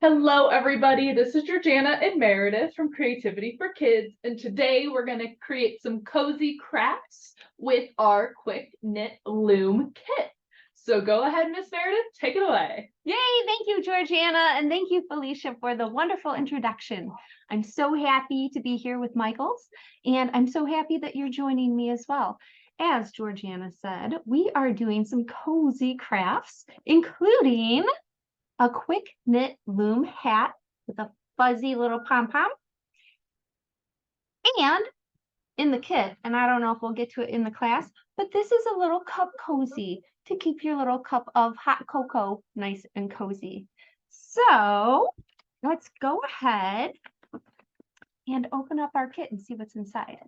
Hello, everybody. This is Georgiana and Meredith from Creativity for Kids, and today we're going to create some cozy crafts with our quick knit loom kit. So go ahead, Miss Meredith, take it away. Yay, thank you, Georgiana, and thank you, Felicia, for the wonderful introduction. I'm so happy to be here with Michaels, and I'm so happy that you're joining me as well. As Georgiana said, we are doing some cozy crafts, including a quick knit loom hat with a fuzzy little pom-pom. And in the kit, and I don't know if we'll get to it in the class, but this is a little cup cozy to keep your little cup of hot cocoa nice and cozy. So let's go ahead and open up our kit and see what's inside.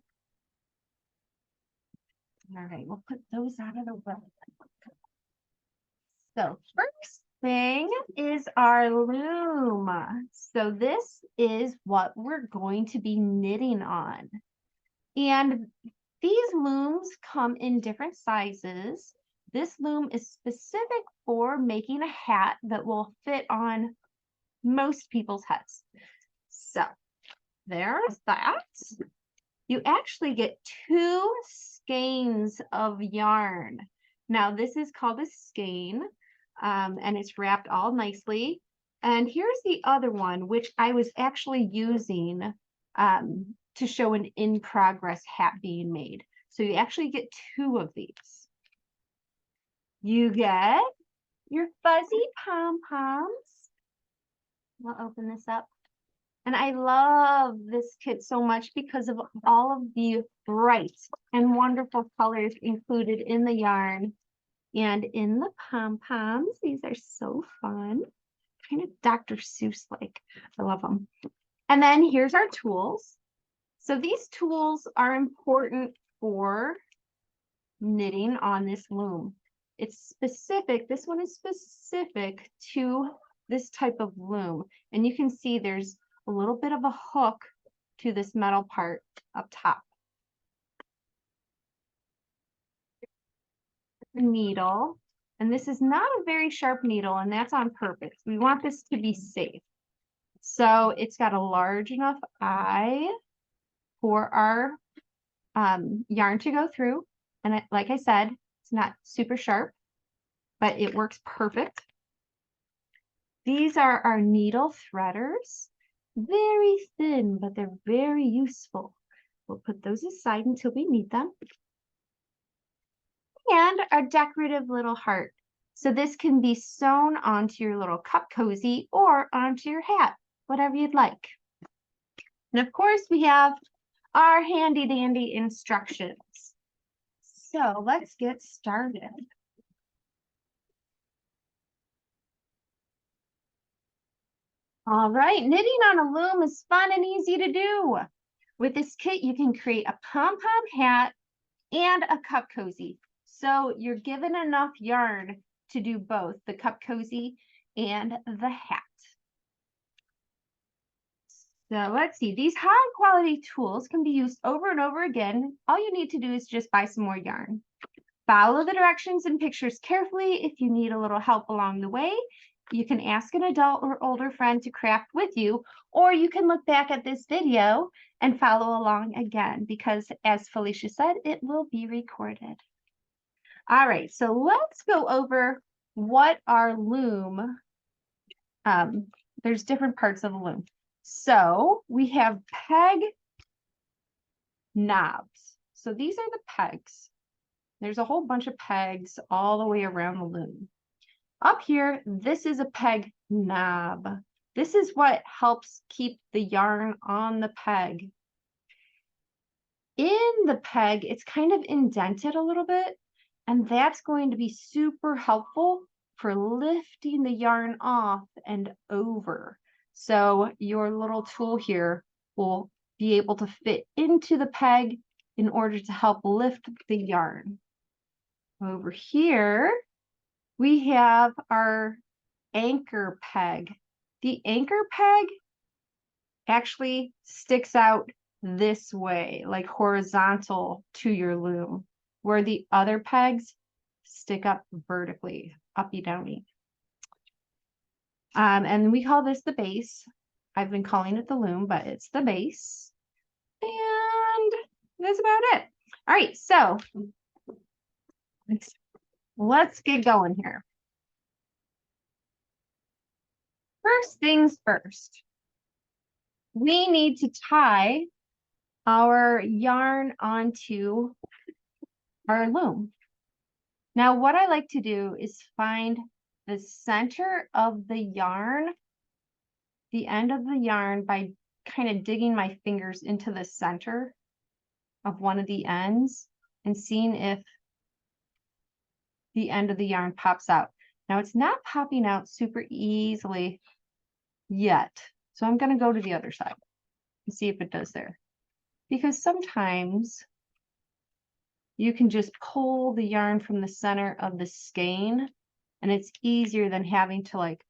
All right, we'll put those out of the way. So first thing is our loom. So this is what we're going to be knitting on. And these looms come in different sizes. This loom is specific for making a hat that will fit on most people's heads. So there's that. You actually get 2 skeins of yarn. Now this is called a skein, and it's wrapped all nicely. And here's the other one, which I was actually using to show an in-progress hat being made. So you actually get 2 of these. You get your fuzzy pom-poms. We'll open this up. And I love this kit so much because of all of the bright and wonderful colors included in the yarn and in the pom-poms. These are so fun. Kind of Dr. Seuss-like. I love them. And then here's our tools. So these tools are important for knitting on this loom. It's specific, this one is specific to this type of loom. And you can see there's a little bit of a hook to this metal part up top. The needle, and this is not a very sharp needle, and that's on purpose. We want this to be safe. So it's got a large enough eye for our yarn to go through. And like I said, it's not super sharp, but it works perfect. These are our needle threaders. Very thin, but they're very useful. We'll put those aside until we need them. And our decorative little heart. So this can be sewn onto your little cup cozy or onto your hat, whatever you'd like. And of course, we have our handy dandy instructions. So let's get started. All right, knitting on a loom is fun and easy to do. With this kit, you can create a pom-pom hat and a cup cozy. So you're given enough yarn to do both the cup cozy and the hat. So let's see, these high quality tools can be used over and over again. All you need to do is just buy some more yarn. Follow the directions and pictures carefully. If you need a little help along the way, you can ask an adult or older friend to craft with you, or you can look back at this video and follow along again, because as Felicia said, it will be recorded. All right, so let's go over what our loom, there's different parts of a loom. So we have peg knobs. So these are the pegs. There's a whole bunch of pegs all the way around the loom. Up here, this is a peg knob. This is what helps keep the yarn on the peg. In the peg, it's kind of indented a little bit, and that's going to be super helpful for lifting the yarn off and over. So your little tool here will be able to fit into the peg in order to help lift the yarn. Over here, we have our anchor peg. The anchor peg actually sticks out this way, like horizontal to your loom, where the other pegs stick up vertically, uppy downy. And we call this the base. I've been calling it the loom, but it's the base. And that's about it. All right, so let's get going here. First things first, we need to tie our yarn onto our loom. Now, what I like to do is find the center of the yarn, the end of the yarn, by kind of digging my fingers into the center of one of the ends and seeing if the end of the yarn pops out. Now, it's not popping out super easily yet. So I'm going to go to the other side and see if it does there. Because sometimes you can just pull the yarn from the center of the skein, and it's easier than having to like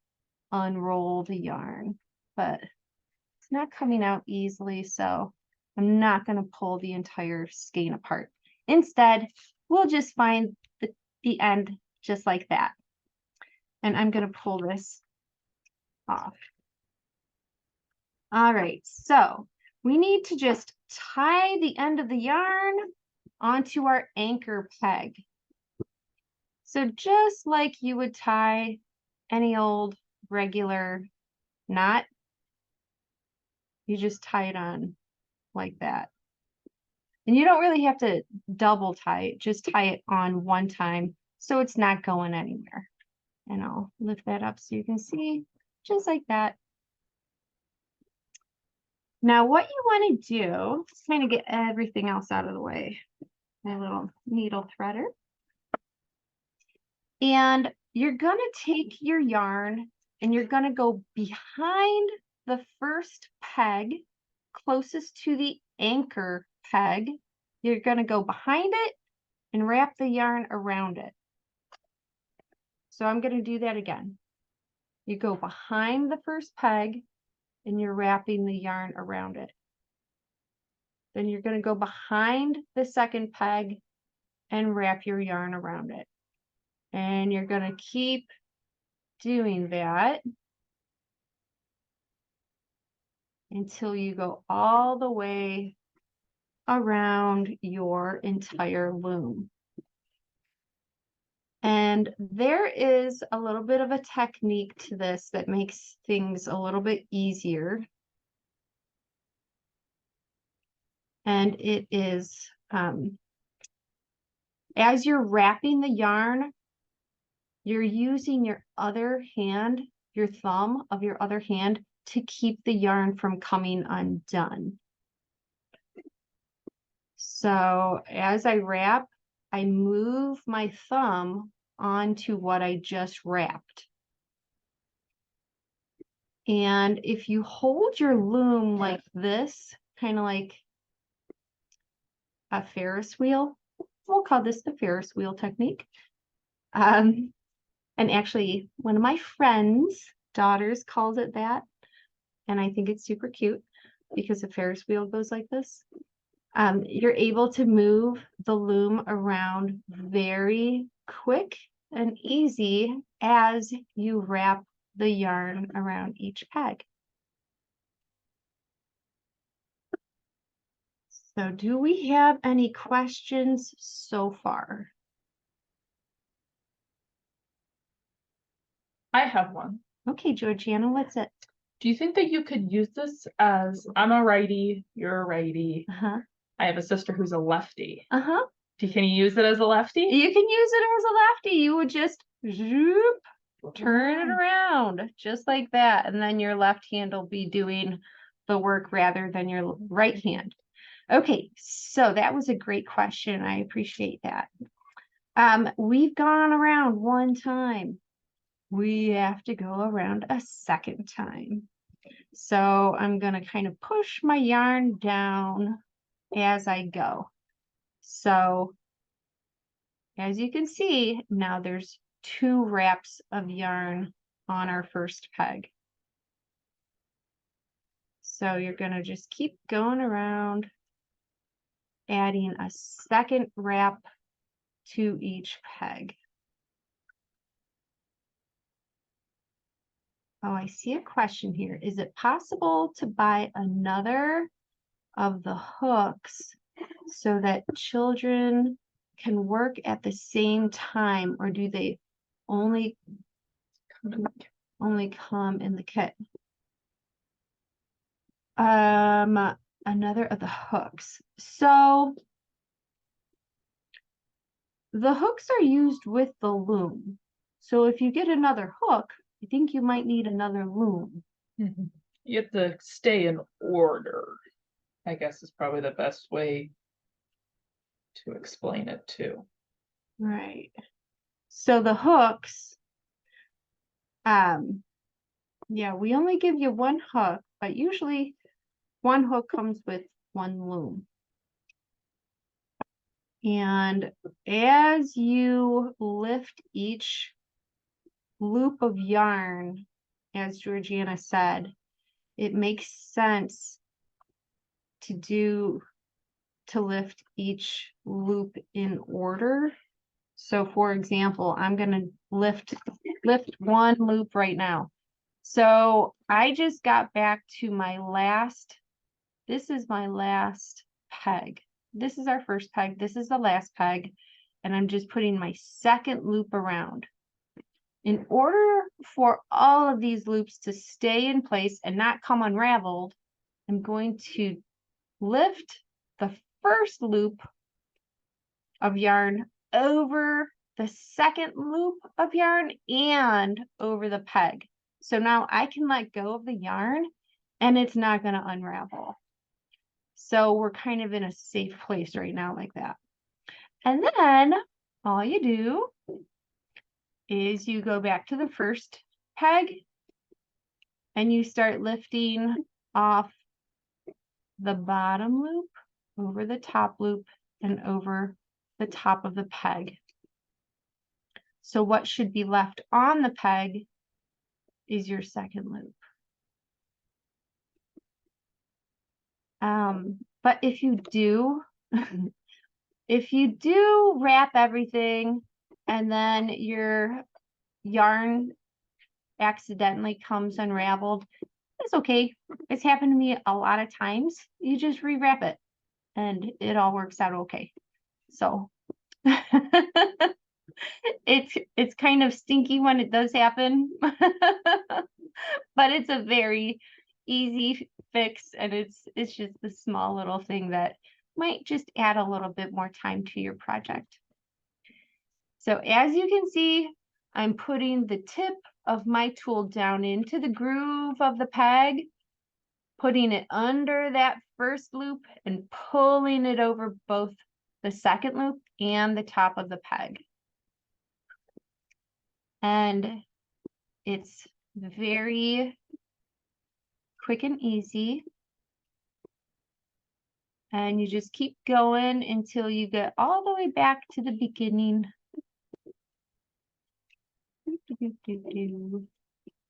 unroll the yarn. But it's not coming out easily, so I'm not going to pull the entire skein apart. Instead, we'll just find the end just like that. And I'm going to pull this off. All right, so we need to just tie the end of the yarn onto our anchor peg. So just like you would tie any old regular knot, you just tie it on like that. And you don't really have to double tie it, just tie it on one time so it's not going anywhere. And I'll lift that up so you can see, just like that. Now, what you want to do is kind of get everything else out of the way. My little needle threader. And you're going to take your yarn and you're going to go behind the first peg closest to the anchor peg. You're going to go behind it and wrap the yarn around it. So I'm going to do that again. You go behind the first peg and you're wrapping the yarn around it. Then you're going to go behind the second peg and wrap your yarn around it. And you're going to keep doing that until you go all the way around your entire loom. And there is a little bit of a technique to this that makes things a little bit easier. And it is, as you're wrapping the yarn, you're using your other hand, your thumb of your other hand, to keep the yarn from coming undone. So as I wrap, I move my thumb onto what I just wrapped. And if you hold your loom like this, kind of like a Ferris wheel, we'll call this the Ferris wheel technique. And actually, one of my friends' daughters calls it that. And I think it's super cute because the Ferris wheel goes like this. You're able to move the loom around very quick and easy as you wrap the yarn around each peg. So do we have any questions so far? I have one. Okay, Georgiana, what's it? Do you think that you could use this as, I'm a righty, you're a righty. Uh-huh. I have a sister who's a lefty. Uh-huh. Can you use it as a lefty? You can use it as a lefty. You would just zoop, turn it around just like that. And then your left hand will be doing the work rather than your right hand. Okay, so that was a great question. I appreciate that. We've gone around one time. We have to go around a second time. So I'm going to kind of push my yarn down as I go. So as you can see, now there's 2 wraps of yarn on our first peg. So you're going to just keep going around, adding a second wrap to each peg. Oh, I see a question here. Is it possible to buy another of the hooks so that children can work at the same time, or do they only come in the kit? Another of the hooks. So the hooks are used with the loom. So if you get another hook, I think you might need another loom. You have to stay in order, I guess is probably the best way to explain it too. Right. So the hooks, yeah, we only give you one hook, but usually one hook comes with one loom. And as you lift each loop of yarn, as Georgiana said, it makes sense to lift each loop in order. So for example, I'm going to lift one loop right now. So I just got back to my last, this is my last peg. This is our first peg. This is the last peg. And I'm just putting my second loop around. In order for all of these loops to stay in place and not come unraveled, I'm going to lift the first loop of yarn over the second loop of yarn and over the peg. So now I can let go of the yarn and it's not going to unravel. So we're kind of in a safe place right now like that. And then all you do is you go back to the first peg and you start lifting off the bottom loop over the top loop and over the top of the peg. So what should be left on the peg is your second loop. But if you do, if you do wrap everything and then your yarn accidentally comes unraveled, it's okay. It's happened to me a lot of times. You just rewrap it and it all works out okay. So it's kind of stinky when it does happen, but it's a very easy fix, and it's just the small little thing that might just add a little bit more time to your project. So as you can see, I'm putting the tip of my tool down into the groove of the peg, putting it under that first loop and pulling it over both the second loop and the top of the peg. And it's very quick and easy. And you just keep going until you get all the way back to the beginning.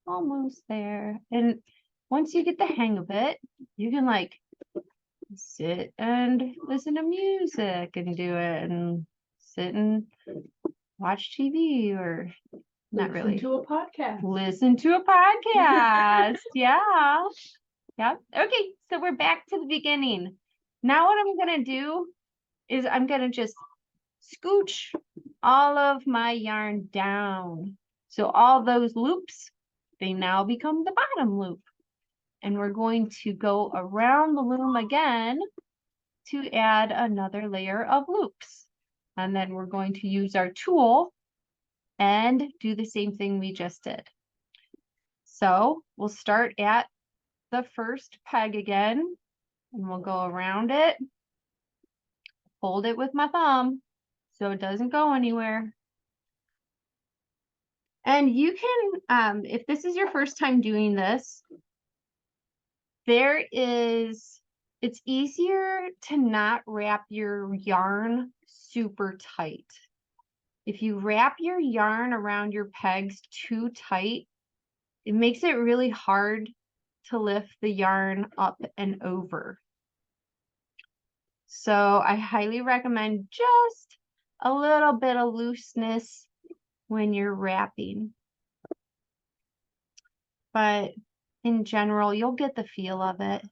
Almost there. And once you get the hang of it, you can like sit and listen to music and do it, and sit and watch TV, or not really. Listen to a podcast. Listen to a podcast. Yeah. Yep. Okay, so we're back to the beginning. Now what I'm going to do is I'm going to just scooch all of my yarn down. So all those loops, they now become the bottom loop. And we're going to go around the loom again to add another layer of loops. And then we're going to use our tool and do the same thing we just did. So we'll start at the first peg again, and we'll go around it, hold it with my thumb so it doesn't go anywhere. And you can, if this is your first time doing this, it's easier to not wrap your yarn super tight. If you wrap your yarn around your pegs too tight, it makes it really hard to lift the yarn up and over. So I highly recommend just a little bit of looseness when you're wrapping. but in general, you'll get the feel of it.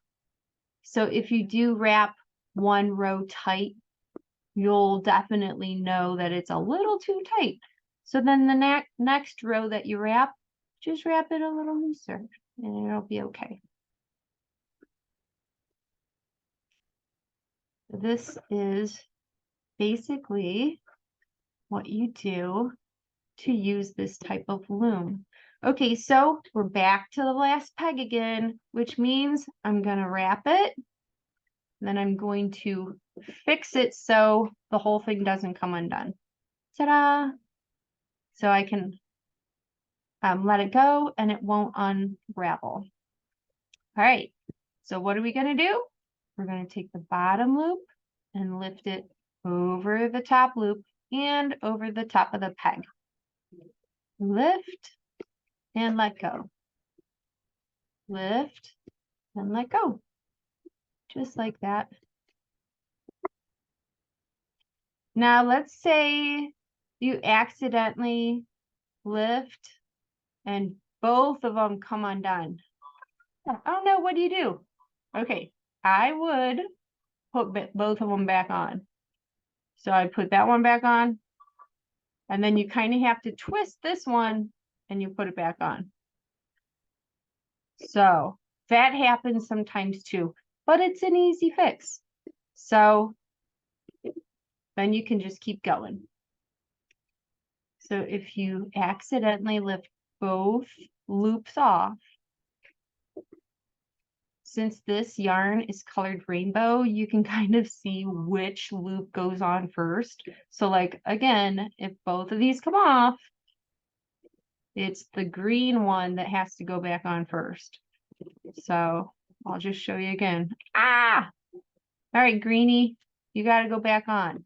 So if you do wrap one row tight, you'll definitely know that it's a little too tight. So then the next row that you wrap, just wrap it a little looser and it'll be okay. This is basically what you do to use this type of loom. Okay, so we're back to the last peg again, which means I'm going to wrap it. Then I'm going to fix it so the whole thing doesn't come undone. Ta-da! So I can let it go and it won't unravel. All right, so what are we going to do? We're going to take the bottom loop and lift it over the top loop and over the top of the peg. Lift and let go. Lift and let go. Just like that. Now let's say you accidentally lift and both of them come undone. I don't know, what do you do? Okay, I would put both of them back on. So I put that one back on, and then you kind of have to twist this one and you put it back on. So that happens sometimes too, but it's an easy fix. So then you can just keep going. So if you accidentally lift both loops off, since this yarn is colored rainbow, you can kind of see which loop goes on first. So like, again, if both of these come off, it's the green one that has to go back on first. So I'll just show you again. Ah! All right, greenie, you got to go back on.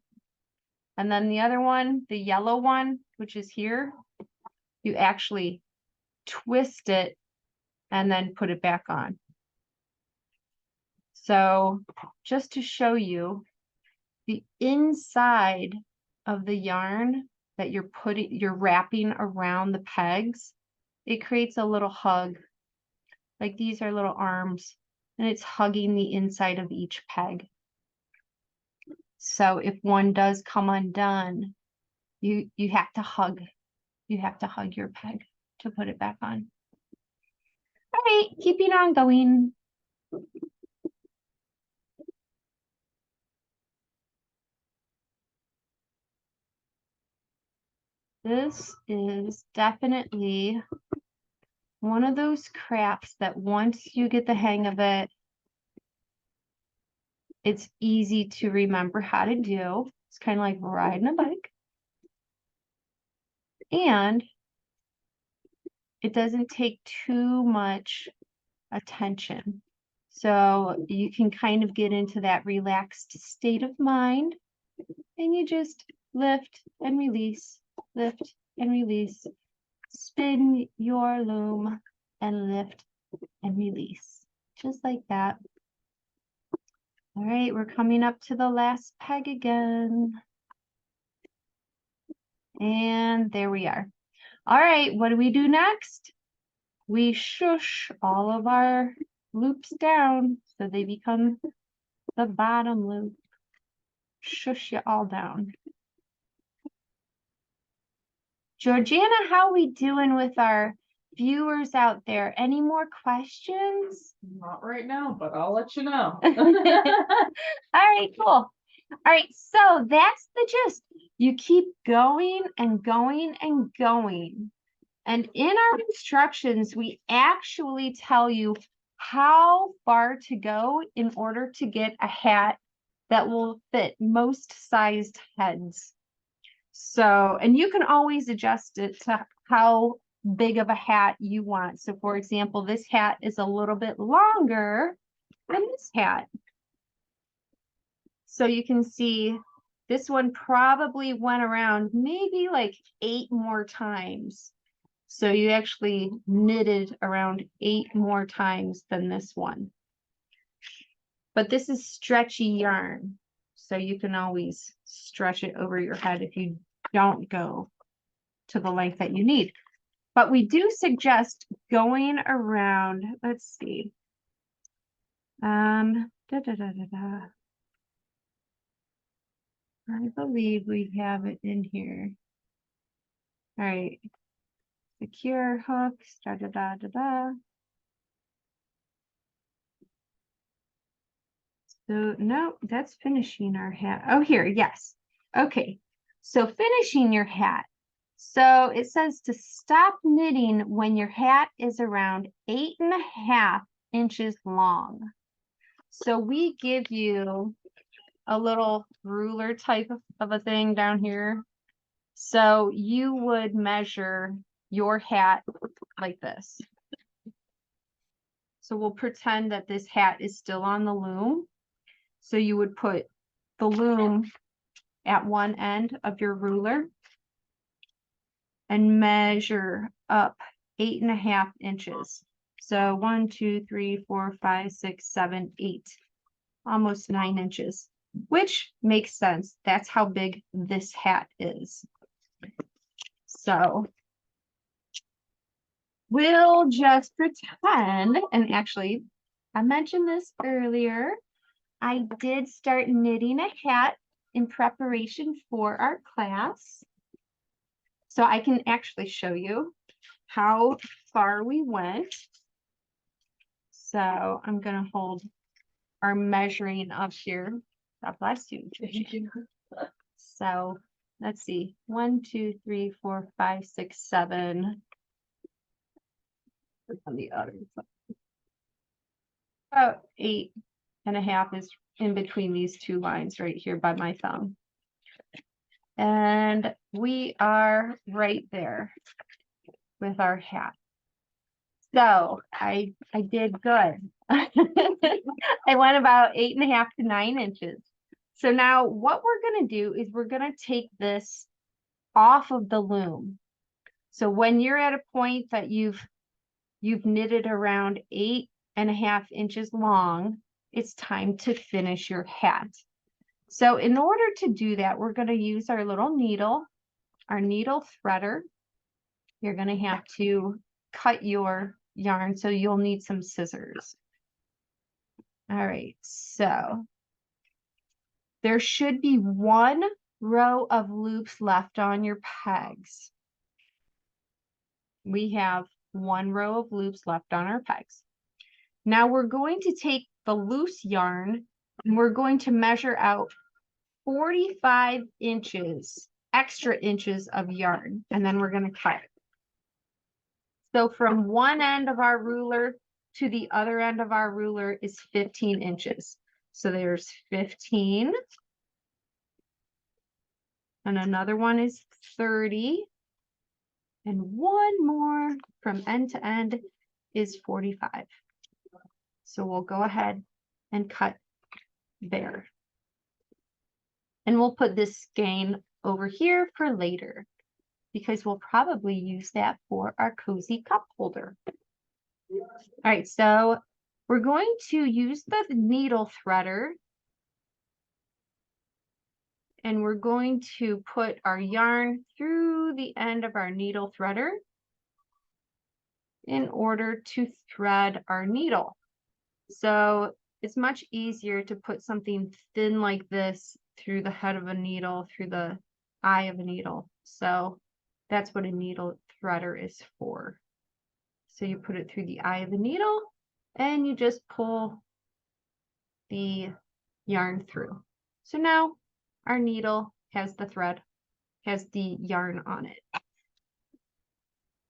And then the other one, the yellow one, which is here, you actually twist it and then put it back on. So just to show you, the inside of the yarn that you're wrapping around the pegs, it creates a little hug. Like these are little arms, and it's hugging the inside of each peg. So if one does come undone, you have to hug. You have to hug your peg to put it back on. All right, keeping on going. This is definitely one of those crafts that once you get the hang of it, it's easy to remember how to do. It's kind of like riding a bike. And it doesn't take too much attention. So you can kind of get into that relaxed state of mind, and you just lift and release, lift and release. Spin your loom and lift and release, just like that. All right, we're coming up to the last peg again. And there we are. All right, what do we do next? We shush all of our loops down so they become the bottom loop. Shush you all down. Georgiana, how we doing with our viewers out there? Any more questions? Not right now, but I'll let you know. All right, cool. All right, so that's the gist. You keep going and going and going. And in our instructions, we actually tell you how far to go in order to get a hat that will fit most sized heads. So, and you can always adjust it to how big of a hat you want. So for example, this hat is a little bit longer than this hat. So you can see this one probably went around maybe like 8 more times. So you actually knitted around 8 more times than this one. But this is stretchy yarn. So you can always stretch it over your head if you don't go to the length that you need. But we do suggest going around, let's see. I believe we have it in here. All right. Secure hooks, da da da da da. So no, that's finishing our hat. Oh, here, yes. Okay. So finishing your hat. So it says to stop knitting when your hat is around 8.5 inches long. So we give you a little ruler type of a thing down here. So you would measure your hat like this. So we'll pretend that this hat is still on the loom. So you would put the loom at one end of your ruler and measure up 8.5 inches. So 1, 2, 3, 4, 5, 6, 7, 8, almost 9 inches, which makes sense. That's how big this hat is. So we'll just pretend, and actually, I mentioned this earlier, I did start knitting a hat in preparation for our class. So I can actually show you how far we went. So I'm going to hold our measuring up here. God bless you. Thank you. So let's see. 1, 2, 3, 4, 5, 6, 7. On the other side. About 8.5 is in between these two lines right here by my thumb. And we are right there with our hat. So I did good. I went about 8.5 to 9 inches. So now what we're going to do is we're going to take this off of the loom. So when you're at a point that you've knitted around 8.5 inches long, it's time to finish your hat. So in order to do that, we're going to use our little needle, our needle threader. You're going to have to cut your yarn, so you'll need some scissors. All right, so there should be 1 row of loops left on your pegs. We have 1 row of loops left on our pegs. Now we're going to take the loose yarn and we're going to measure out 45 inches, extra inches of yarn, and then we're going to cut it. So from one end of our ruler to the other end of our ruler is 15 inches. So there's 15. And another one is 30. And one more from end to end is 45. So we'll go ahead and cut there. And we'll put this skein over here for later, because we'll probably use that for our cozy cup holder. All right, so we're going to use the needle threader, and we're going to put our yarn through the end of our needle threader in order to thread our needle. So it's much easier to put something thin like this through the head of a needle, through the eye of a needle. So that's what a needle threader is for. So you put it through the eye of the needle and you just pull the yarn through. So now our needle has the thread, has the yarn on it.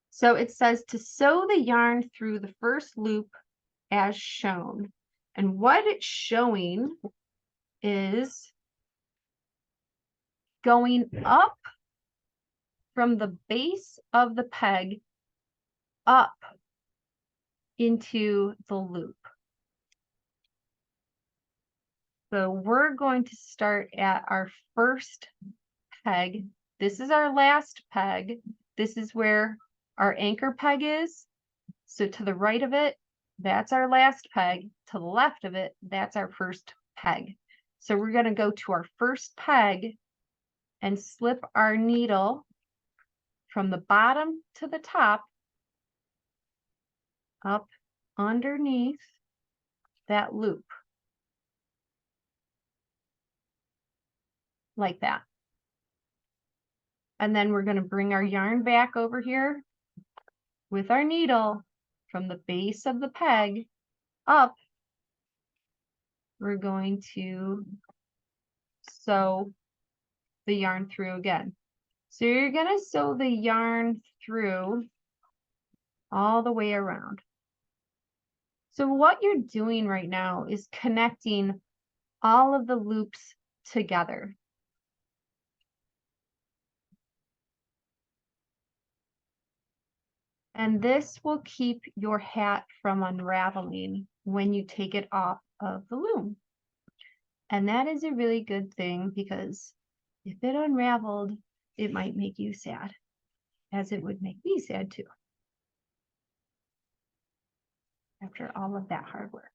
So it says to sew the yarn through the first loop as shown. And what it's showing is going up from the base of the peg up into the loop. So we're going to start at our first peg. This is our last peg. This is where our anchor peg is. So to the right of it, that's our last peg. To the left of it, that's our first peg. So we're going to go to our first peg and slip our needle from the bottom to the top up underneath that loop. Like that. And then we're going to bring our yarn back over here with our needle from the base of the peg up. We're going to sew the yarn through again. So you're going to sew the yarn through all the way around. So what you're doing right now is connecting all of the loops together. And this will keep your hat from unraveling when you take it off of the loom. And that is a really good thing, because if it unraveled, it might make you sad, as it would make me sad too, after all of that hard work.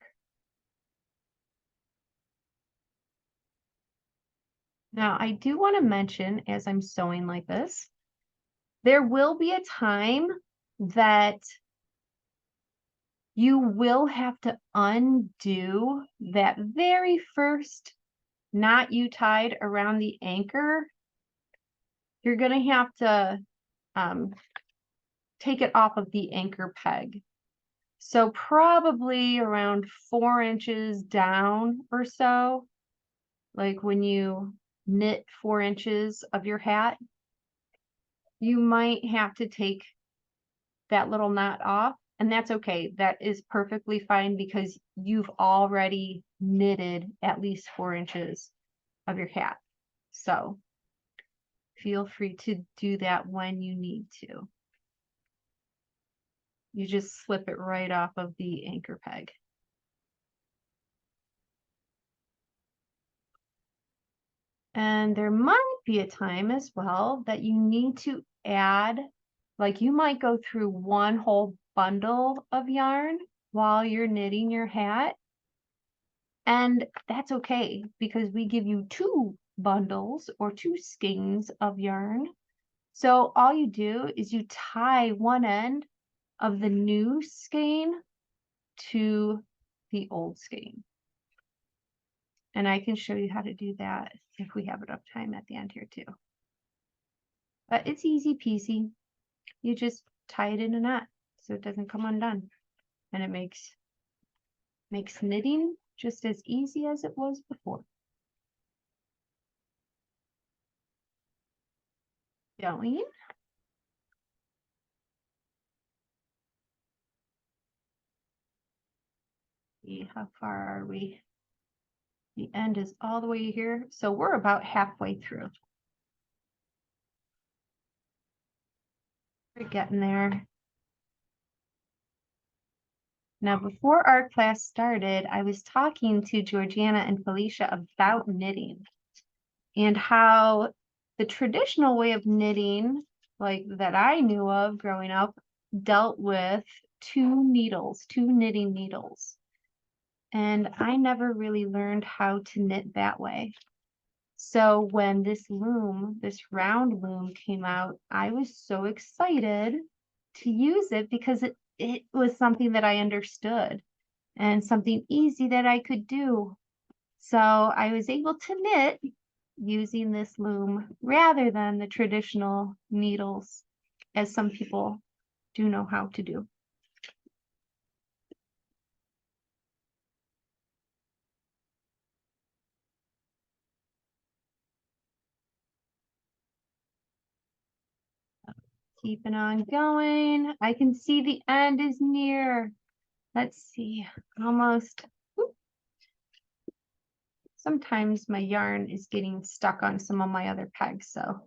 Now, I do want to mention, as I'm sewing like this, there will be a time that you will have to undo that very first knot you tied around the anchor. You're going to have to take it off of the anchor peg. So probably around 4 inches down or so, like when you knit 4 inches of your hat, you might have to take that little knot off, and that's okay. That is perfectly fine, because you've already knitted at least 4 inches of your hat. So feel free to do that when you need to. You just slip it right off of the anchor peg. And there might be a time as well that you need to add, like you might go through one whole bundle of yarn while you're knitting your hat. And that's okay, because we give you 2 bundles or 2 skeins of yarn. So all you do is you tie one end of the new skein to the old skein. And I can show you how to do that if we have enough time at the end here too. But it's easy peasy. You just tie it in a knot so it doesn't come undone. And it makes knitting just as easy as it was before. Going. See, how far are we? The end is all the way here. So we're about halfway through. We're getting there. Now, before our class started, I was talking to Georgiana and Felicia about knitting and how the traditional way of knitting, like that I knew of growing up, dealt with 2 needles, 2 knitting needles. And I never really learned how to knit that way. So when this loom, this round loom came out, I was so excited to use it, because it was something that I understood and something easy that I could do. So I was able to knit using this loom rather than the traditional needles, as some people do know how to do. Keeping on going. I can see the end is near. Let's see, almost. Whoop. Sometimes my yarn is getting stuck on some of my other pegs, so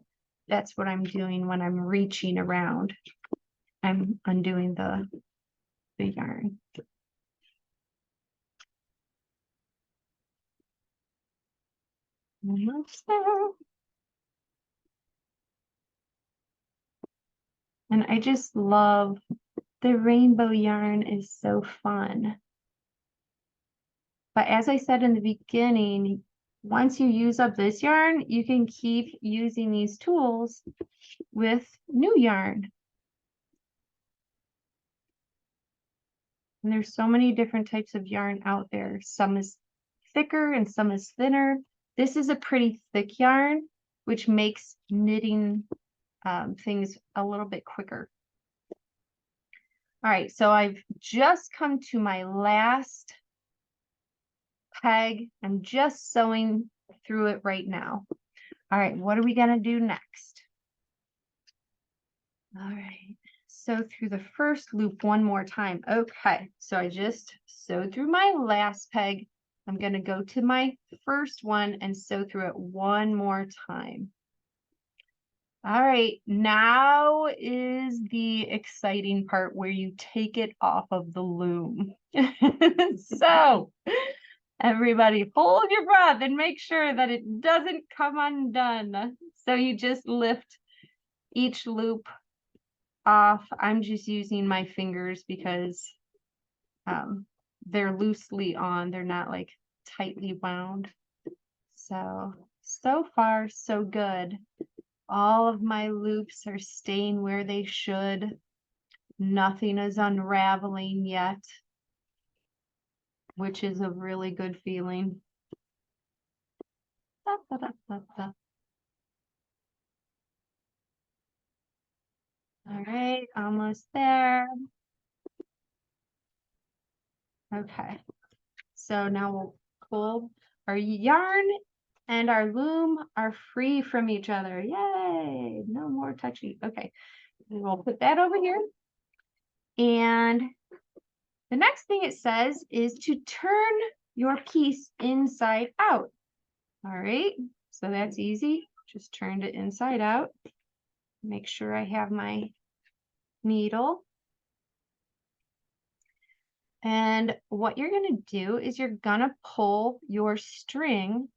that's what I'm doing when I'm reaching around. I'm undoing the yarn. Almost there. And I just love the rainbow yarn, is so fun. But as I said in the beginning, once you use up this yarn, you can keep using these tools with new yarn. And there's so many different types of yarn out there. Some is thicker and some is thinner. This is a pretty thick yarn, which makes knitting things a little bit quicker. All right, so I've just come to my last peg. I'm just sewing through it right now. All right, what are we gonna do next? All right, sew through the first loop one more time. Okay, so I just sewed through my last peg. I'm gonna go to my first one and sew through it one more time. All right, now is the exciting part where you take it off of the loom. So everybody hold your breath and make sure that it doesn't come undone. So you just lift each loop off. I'm just using my fingers because they're loosely on. They're not like tightly wound. So far, so good. All of my loops are staying where they should. Nothing is unraveling yet, which is a really good feeling. Da, da, da, da, da. All right, almost there. Okay, so now we'll pull our yarn and our loom are free from each other. Yay, no more touchy. Okay, we'll put that over here. And the next thing it says is to turn your piece inside out. All right, so that's easy. Just turned it inside out. Make sure I have my needle. And what you're going to do is you're going to pull your string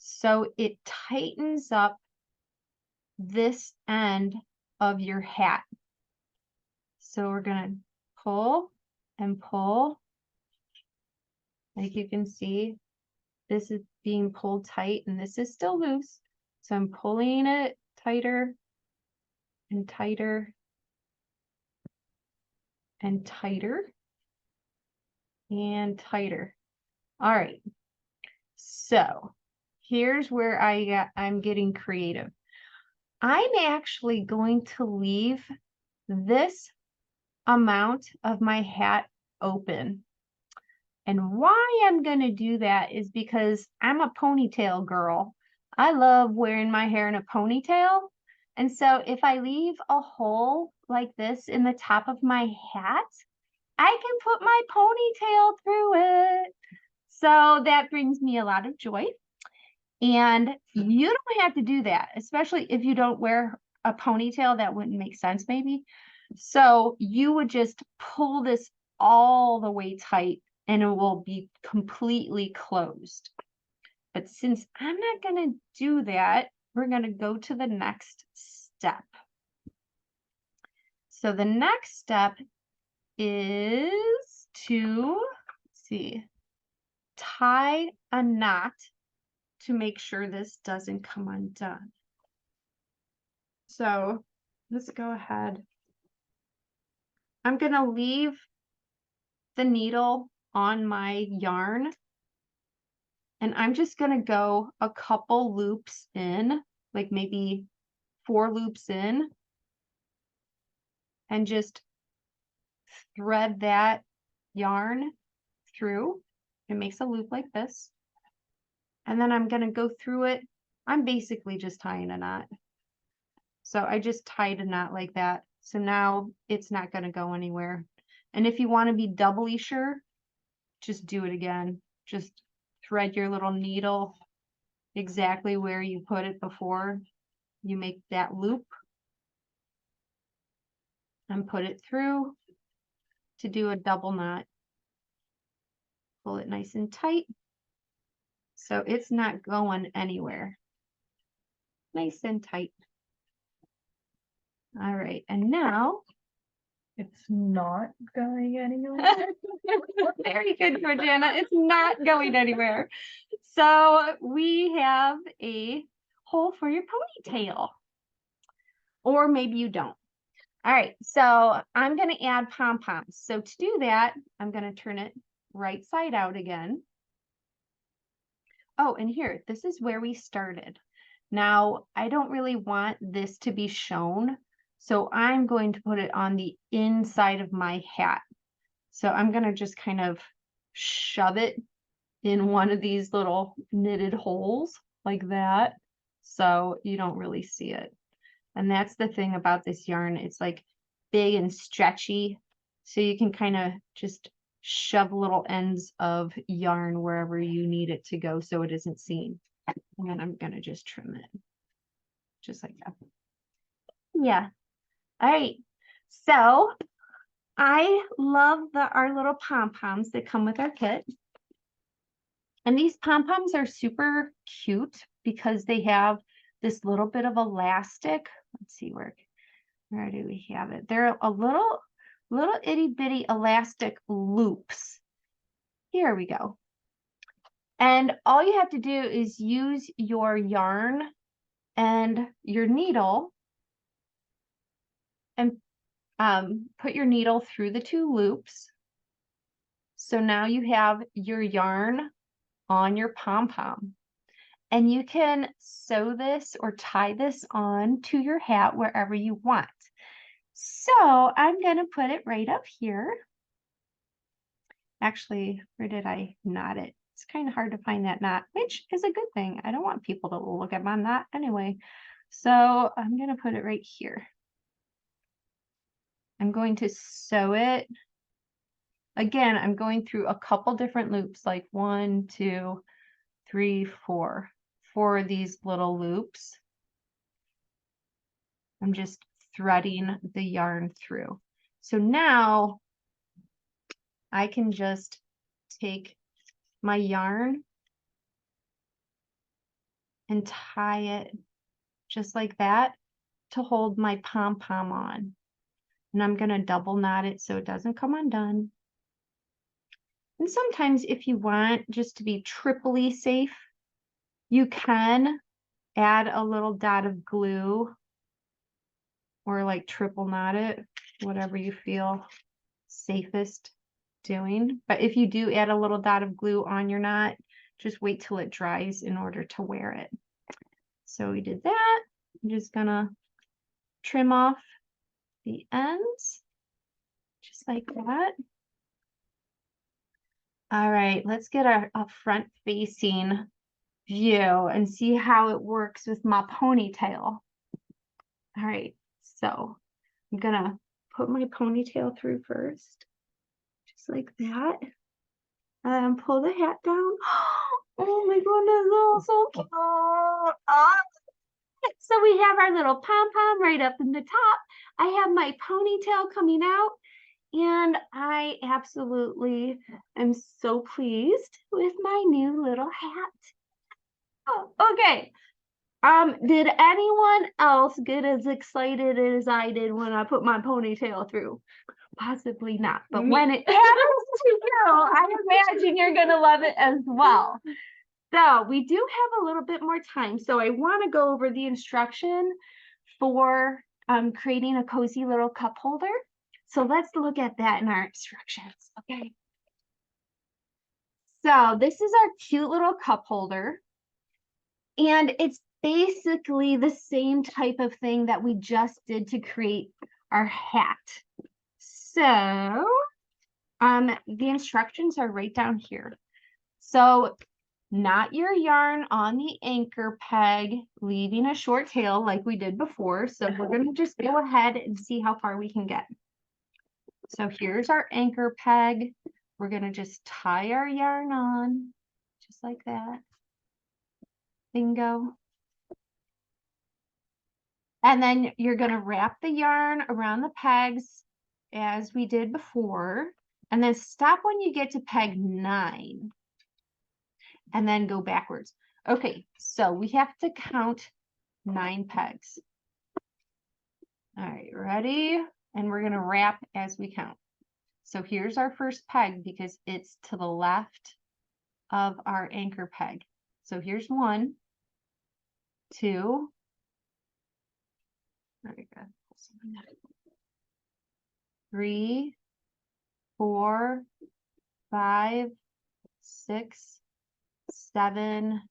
so it tightens up this end of your hat. So we're going to pull and pull. Like you can see, this is being pulled tight and this is still loose. So I'm pulling it tighter and tighter and tighter and tighter. All right. So here's where I'm getting creative. I'm actually going to leave this amount of my hat open. And why I'm going to do that is because I'm a ponytail girl. I love wearing my hair in a ponytail. And so if I leave a hole like this in the top of my hat, I can put my ponytail through it. So that brings me a lot of joy. And you don't have to do that, especially if you don't wear a ponytail. That wouldn't make sense maybe. So you would just pull this all the way tight and it will be completely closed. But since I'm not going to do that, we're going to go to the next step. So the next step is to, let's see, tie a knot to make sure this doesn't come undone. So let's go ahead. I'm going to leave the needle on my yarn and I'm just going to go a couple loops in, like maybe 4 loops in, and just thread that yarn through. It makes a loop like this. And then I'm going to go through it. I'm basically just tying a knot. So I just tied a knot like that. So now it's not going to go anywhere. And if you want to be doubly sure, just do it again. Just thread your little needle exactly where you put it before you make that loop and put it through to do a double knot. Pull it nice and tight so it's not going anywhere. Nice and tight. All right, and now It's not going anywhere. very good, Georgiana. It's not going anywhere. So we have a hole for your ponytail. Or maybe you don't. All right, so I'm going to add pom-poms. So to do that, I'm going to turn it right side out again. Oh, and here, this is where we started. Now, I don't really want this to be shown, so I'm going to put it on the inside of my hat. So I'm going to just kind of shove it in one of these little knitted holes like that, so you don't really see it. And that's the thing about this yarn. It's like big and stretchy, so you can kind of just shove little ends of yarn wherever you need it to go so it isn't seen. And then I'm going to just trim it just like that. Yeah. All right. So I love our little pom-poms that come with our kit. And these pom-poms are super cute because they have this little bit of elastic. Let's see, where do we have it? They're a little itty bitty elastic loops. Here we go. And all you have to do is use your yarn and your needle and put your needle through the two loops. So now you have your yarn on your pom-pom. And you can sew this or tie this on to your hat wherever you want. So I'm going to put it right up here. Actually, where did I knot it? It's kind of hard to find that knot, which is a good thing. I don't want people to look at my knot anyway. So I'm going to put it right here. I'm going to sew it. Again, I'm going through a couple different loops, like 1, 2, 3, 4. 4 of these little loops. I'm just threading the yarn through. So now I can just take my yarn and tie it just like that to hold my pom-pom on. And I'm going to double knot it so it doesn't come undone. And sometimes if you want just to be triply safe, you can add a little dot of glue or like triple knot it, whatever you feel safest doing. But if you do add a little dot of glue on your knot, just wait till it dries in order to wear it. So we did that. I'm just gonna trim off the ends just like that. All right, let's get a front facing view and see how it works with my ponytail. All right, so I'm gonna put my ponytail through first, just like that. And then pull the hat down. Oh my goodness, oh, so cute. Ah. So we have our little pom-pom right up in the top. I have my ponytail coming out, and I absolutely am so pleased with my new little hat. Oh, okay. Did anyone else get as excited as I did when I put my ponytail through? Possibly not, but when it happens to you, I imagine you're gonna love it as well. So we do have a little bit more time, so I want to go over the instruction for creating a cozy little cup holder. So let's look at that in our instructions. Okay. So this is our cute little cup holder, and it's basically the same type of thing that we just did to create our hat. So the instructions are right down here. So knot your yarn on the anchor peg, leaving a short tail like we did before. So we're going to just go ahead and see how far we can get. So here's our anchor peg. We're going to just tie our yarn on just like that. Bingo. And then you're going to wrap the yarn around the pegs as we did before. And then stop when you get to peg 9. And then go backwards. Okay, so we have to count 9 pegs. All right, ready? And we're going to wrap as we count. So here's our first peg because it's to the left of our anchor peg. So here's 1, 2. There we go. 3, 4, 5, 6, 7,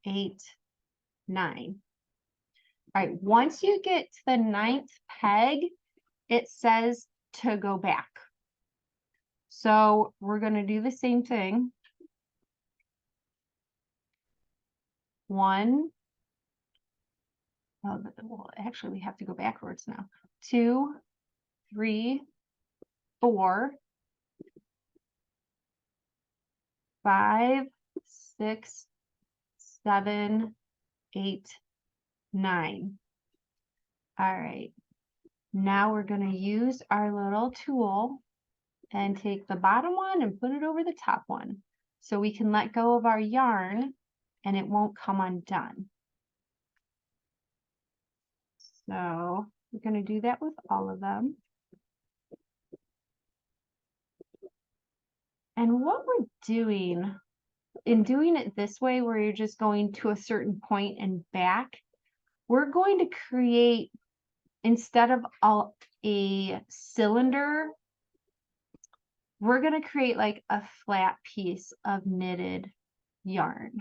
8, 9. All right, once you get to the 9th peg, it says to go back. So we're going to do the same thing. 1. Oh, well, actually, we have to go backwards now. 2, 3, 4, 5, 6, 7, 8, 9. All right. Now we're going to use our little tool and take the bottom one and put it over the top one so we can let go of our yarn and it won't come undone. So we're going to do that with all of them. And what we're doing, in doing it this way, where you're just going to a certain point and back, we're going to create, instead of a cylinder, we're going to create like a flat piece of knitted yarn.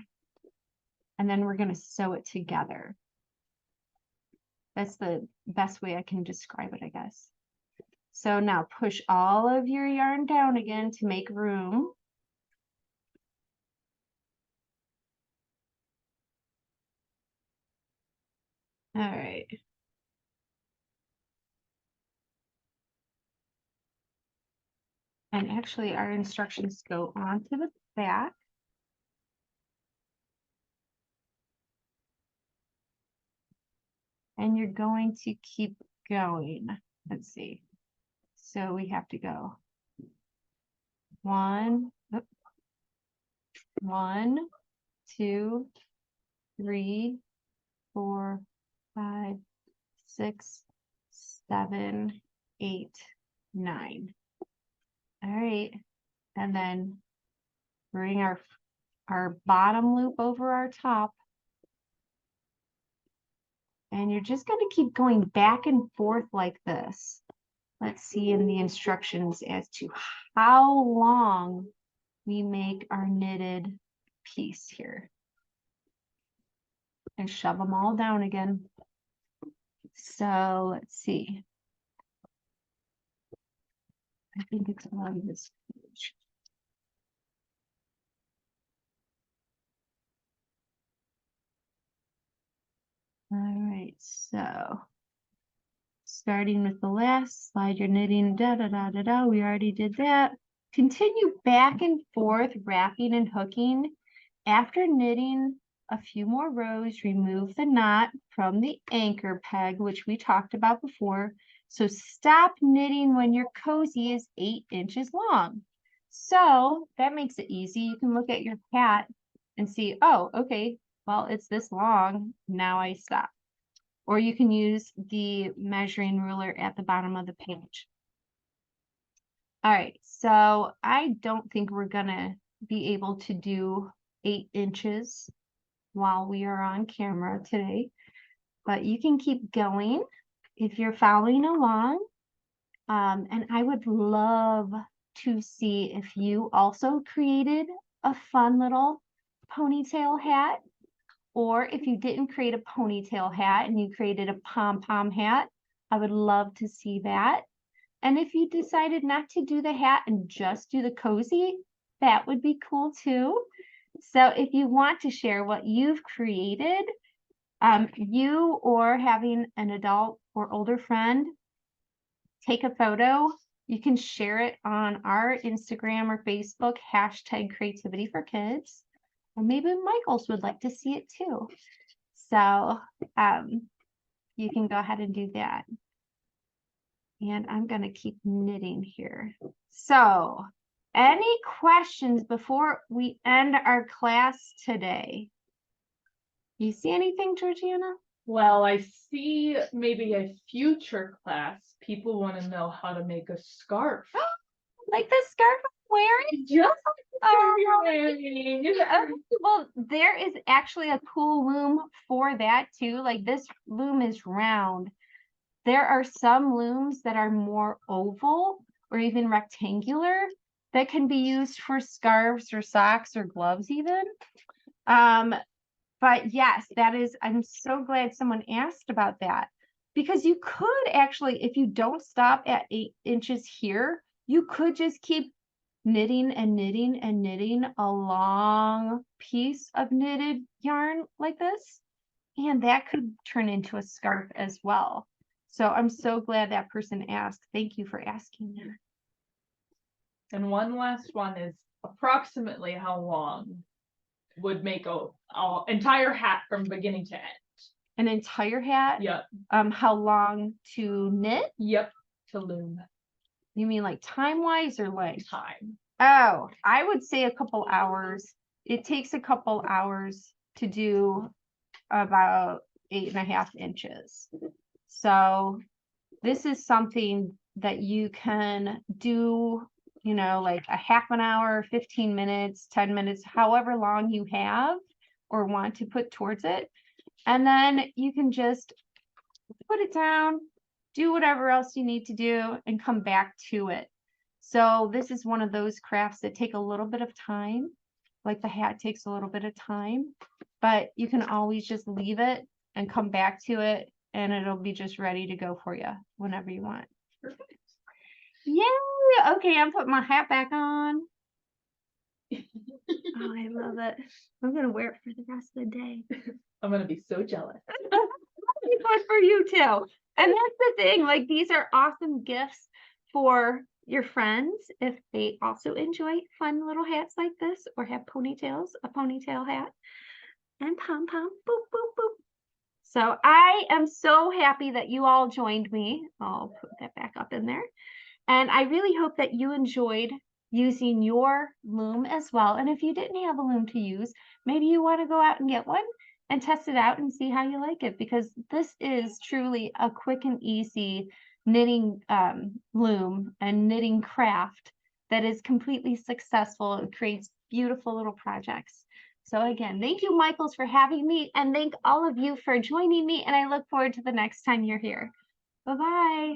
And then we're going to sew it together. That's the best way I can describe it, I guess. So now push all of your yarn down again to make room. All right. And actually our instructions go on to the back. And you're going to keep going. Let's see. So we have to go 1, 2, 3, 4, 5, 6, 7, 8, 9. All right. And then bring our bottom loop over our top. And you're just going to keep going back and forth like this. Let's see in the instructions as to how long we make our knitted piece here. And shove them all down again. So let's see. I think it's on this page. All right, so starting with the last slide, you're knitting da da da da da. We already did that. Continue back and forth, wrapping and hooking. After knitting a few more rows, remove the knot from the anchor peg, which we talked about before. So stop knitting when your cozy is 8 inches long. So that makes it easy. You can look at your hat and see, oh, okay, well, it's this long. Now I stop. Or you can use the measuring ruler at the bottom of the page. All right, so I don't think we're gonna be able to do 8 inches while we are on camera today, but you can keep going if you're following along. And I would love to see if you also created a fun little ponytail hat, or if you didn't create a ponytail hat and you created a pom-pom hat. I would love to see that. And if you decided not to do the hat and just do the cozy, that would be cool too. So if you want to share what you've created, you or having an adult or older friend, take a photo. You can share it on our Instagram or Facebook, #creativityforkids. Or maybe Michael's would like to see it too. So you can go ahead and do that. And I'm going to keep knitting here. So any questions before we end our class today? You see anything, Georgiana? Well, I see maybe a future class. People want to know how to make a scarf. Like the scarf I'm wearing? Just like the scarf you're Oh, wearing. well, there is actually a cool loom for that too. Like this loom is round. there are some looms that are more oval or even rectangular that can be used for scarves or socks or gloves even. But yes, I'm so glad someone asked about that, because you could actually, if you don't stop at 8 inches here, you could just keep knitting and knitting and knitting a long piece of knitted yarn like this, and that could turn into a scarf as well. So I'm so glad that person asked. Thank you for asking that. And one last one is approximately how long would make a entire hat from beginning to end? An entire hat? Yep. How long to knit? Yep. To loom. You mean like time-wise or length? Time. Oh, I would say a couple hours. It takes a couple hours to do about 8.5 inches. So this is something that you can do, you know, like a half an hour, 15 minutes, 10 minutes, however long you have or want to put towards it. And then you can just put it down, do whatever else you need to do, and come back to it. So this is one of those crafts that take a little bit of time, like the hat takes a little bit of time, but you can always just leave it and come back to it, and it'll be just ready to go for you whenever you want. Perfect. Yay! Okay, I'm putting my hat back on. Oh, I love it. I'm gonna wear it for the rest of the day. I'm gonna be so jealous. Good for you too. And that's the thing, like these are awesome gifts for your friends if they also enjoy fun little hats like this or have ponytails, a ponytail hat, and pom pom, boop, boop, boop. So I am so happy that you all joined me. I'll put that back up in there. And I really hope that you enjoyed using your loom as well. And if you didn't have a loom to use, maybe you want to go out and get one and test it out and see how you like it, because this is truly a quick and easy knitting loom and knitting craft that is completely successful and creates beautiful little projects. So again, thank you, Michaels, for having me, and thank all of you for joining me, and I look forward to the next time you're here. Bye-bye.